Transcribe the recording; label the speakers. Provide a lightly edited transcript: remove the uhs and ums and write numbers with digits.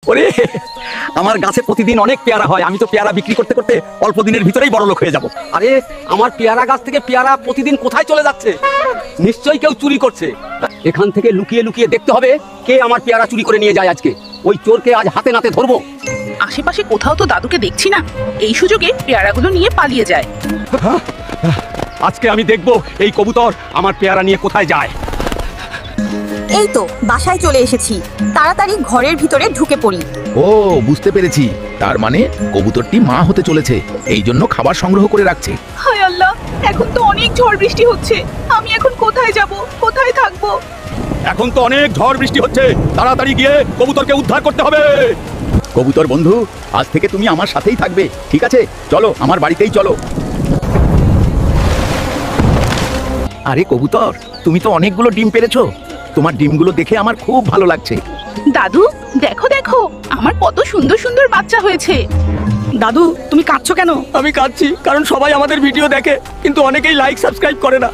Speaker 1: ওরে আমার গাছে প্রতিদিন অনেক পেয়ারা হয়, আমি তো পেয়ারা বিক্রি করতে করতে অল্প দিনের ভিতরেই বড়লোক হয়ে যাব। আরে আমার পেয়ারা গাছ থেকে পেয়ারা প্রতিদিন কোথায় চলে যাচ্ছে? নিশ্চয়ই কেউ চুরি করছে। এখান থেকে লুকিয়ে লুকিয়ে দেখতে হবে কে আমার পেয়ারা চুরি করে নিয়ে যায় আজকে। ওই চোরকে আজ হাতে নাতে ধরবো।
Speaker 2: আশেপাশে কোথাও তো দাদুকে দেখছি না, এই সুযোগে পেয়ারাগুলো নিয়ে পালিয়ে যায়।
Speaker 1: আজকে আমি দেখব এই কবুতর আমার পেয়ারা নিয়ে কোথায় যায়।
Speaker 3: এই তো বাসায় চলে এসেছি, তাড়াতাড়ি ঘরের ভিতরে ঢুকে পড়ি।
Speaker 4: ও বুঝতে পেরেছি, তার মানে কবুতরটি মা হতে চলেছে, এই জন্য খাবার সংগ্রহ করে রাখছে।
Speaker 2: হায় আল্লাহ, এখন তো অনেক ঝড় বৃষ্টি হচ্ছে, আমি এখন কোথায় যাব, কোথায় থাকবো?
Speaker 1: এখন তো অনেক ঝড় বৃষ্টি হচ্ছে, তাড়াতাড়ি গিয়ে কবুতরকে উদ্ধার করতে হবে। কবুতর বন্ধু, আজ থেকে তুমি আমার সাথেই থাকবে, ঠিক আছে? চলো আমার বাড়িতেই চলো। আরে কবুতর, তুমি তো অনেকগুলো ডিম পেড়েছো, তোমার ডিমগুলো দেখে আমার খুব ভালো লাগছে।
Speaker 2: দাদু দেখো দেখো, আমার কত সুন্দর সুন্দর বাচ্চা হয়েছে।
Speaker 3: দাদু তুমি কাঁদছো কেন?
Speaker 1: আমি কাঁদছি কারণ সবাই আমাদের ভিডিও দেখে, কিন্তু অনেকেই লাইক সাবস্ক্রাইব করে না।